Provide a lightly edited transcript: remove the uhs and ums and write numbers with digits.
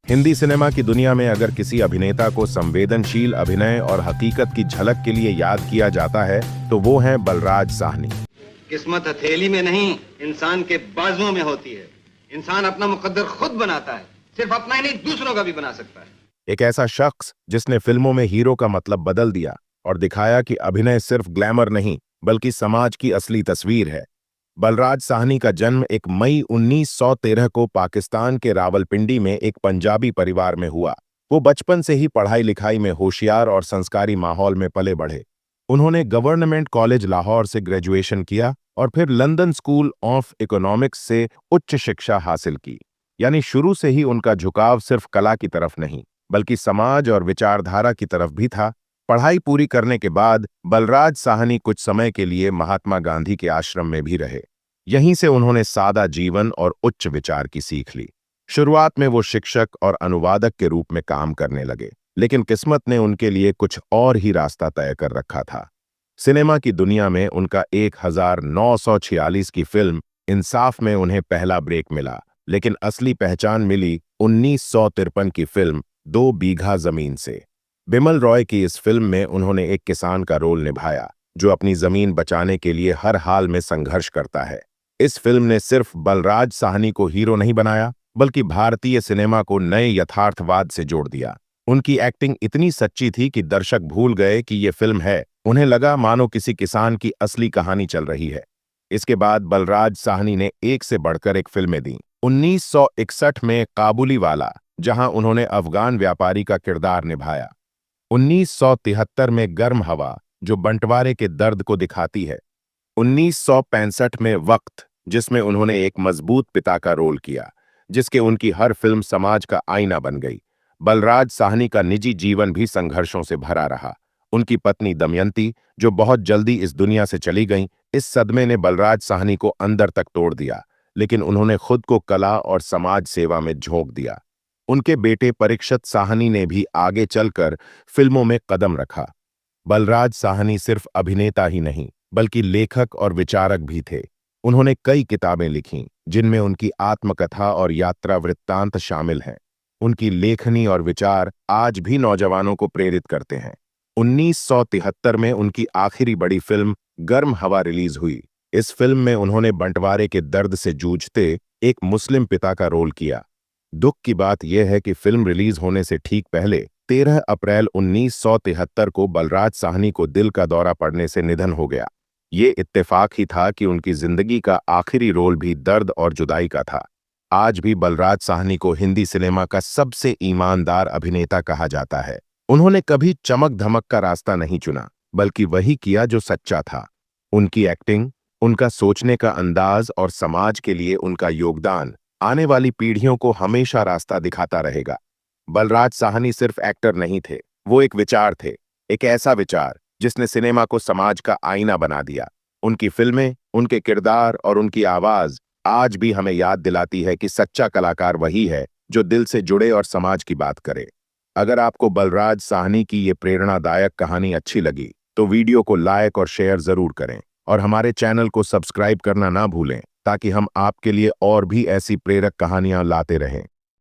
Hindi cinema की दुनिया में अगर किसी अभिनेता को संवेदनशील अभिनय और हकीकत की झलक के लिए याद किया जाता है तो वो हैं बलराज साहनी। किस्मत हथेली में नहीं, इंसान के बाजुओं में होती है। इंसान अपना मुकद्दर खुद बनाता है, सिर्फ अपना ही नहीं दूसरों का भी बना सकता है। एक ऐसा शख्स जिसने फिल्मों में हीरो का मतलब बदल दिया और दिखाया कि अभिनय सिर्फ ग्लैमर नहीं बल्कि समाज की असली तस्वीर है। बलराज साहनी का जन्म 1 मई 1913 को पाकिस्तान के रावलपिंडी में एक पंजाबी परिवार में हुआ। वो बचपन से ही पढ़ाई लिखाई में होशियार और संस्कारी माहौल में पले बढ़े। उन्होंने गवर्नमेंट कॉलेज लाहौर से ग्रेजुएशन किया और फिर लंदन स्कूल ऑफ इकोनॉमिक्स से उच्च शिक्षा हासिल की। यानी शुरू से ही उनका झुकाव सिर्फ कला की तरफ नहीं बल्कि समाज और विचारधारा की तरफ भी था। पढ़ाई पूरी करने के बाद बलराज साहनी कुछ समय के लिए महात्मा गांधी के आश्रम में भी रहे। यहीं से उन्होंने सादा जीवन और उच्च विचार की सीख ली। शुरुआत में वो शिक्षक और अनुवादक के रूप में काम करने लगे, लेकिन किस्मत ने उनके लिए कुछ और ही रास्ता तय कर रखा था। सिनेमा की दुनिया में उनका 1946 की फिल्म इंसाफ में उन्हें पहला ब्रेक मिला, लेकिन असली पहचान मिली 1953 की फिल्म 2 बीघा जमीन से। बिमल रॉय की इस फिल्म में उन्होंने एक किसान का रोल निभाया जो अपनी जमीन बचाने के लिए हर हाल में संघर्ष करता है। इस फिल्म ने सिर्फ बलराज साहनी को हीरो नहीं बनाया बल्कि भारतीय सिनेमा को नए यथार्थवाद से जोड़ दिया। उनकी एक्टिंग इतनी सच्ची थी कि दर्शक भूल गए कि ये फिल्म है। उन्हें लगा मानो किसी किसान की असली कहानी चल रही है। इसके बाद बलराज साहनी ने एक से बढ़कर एक फिल्में दी। 1961 में काबुलीवाला, जहां उन्होंने अफगान व्यापारी का किरदार निभाया। 1973 में गर्म हवा, जो बंटवारे के दर्द को दिखाती है। 1965 में वक्त, जिसमें उन्होंने एक मजबूत पिता का रोल किया, जिसके उनकी हर फिल्म समाज का आईना बन गई। बलराज साहनी का निजी जीवन भी संघर्षों से भरा रहा। उनकी पत्नी दमयंती, जो बहुत जल्दी इस दुनिया से चली गईं, इस सदमे ने बलराज साहनी को अंदर तक तोड़ दिया, लेकिन उन्होंने खुद को कला और समाज सेवा में झोंक दिया। उनके बेटे परीक्षित साहनी ने भी आगे चलकर फिल्मों में कदम रखा। बलराज साहनी सिर्फ अभिनेता ही नहीं बल्कि लेखक और विचारक भी थे। उन्होंने कई किताबें लिखीं, जिनमें उनकी आत्मकथा और यात्रा वृत्तांत शामिल हैं। उनकी लेखनी और विचार आज भी नौजवानों को प्रेरित करते हैं। 1973 में उनकी आखिरी बड़ी फिल्म गर्म हवा रिलीज हुई। इस फिल्म में उन्होंने बंटवारे के दर्द से जूझते एक मुस्लिम पिता का रोल किया। दुख की बात यह है कि फिल्म रिलीज होने से ठीक पहले 13 अप्रैल 1973 को बलराज साहनी को दिल का दौरा पड़ने से निधन हो गया। ये इत्तेफाक ही था कि उनकी जिंदगी का आखिरी रोल भी दर्द और जुदाई का था। आज भी बलराज साहनी को हिंदी सिनेमा का सबसे ईमानदार अभिनेता कहा जाता है। उन्होंने कभी चमक धमक का रास्ता नहीं चुना, बल्कि वही किया जो सच्चा था। उनकी एक्टिंग, उनका सोचने का अंदाज और समाज के लिए उनका योगदान आने वाली पीढ़ियों को हमेशा रास्ता दिखाता रहेगा। बलराज साहनी सिर्फ एक्टर नहीं थे, वो एक विचार थे। एक ऐसा विचार जिसने सिनेमा को समाज का आईना बना दिया। उनकी फिल्में, उनके किरदार और उनकी आवाज आज भी हमें याद दिलाती है कि सच्चा कलाकार वही है जो दिल से जुड़े और समाज की बात करे। अगर आपको बलराज साहनी की ये प्रेरणादायक कहानी अच्छी लगी तो वीडियो को लाइक और शेयर जरूर करें और हमारे चैनल को सब्सक्राइब करना ना भूलें ताकि हम आपके लिए और भी ऐसी प्रेरक कहानियां लाते रहें।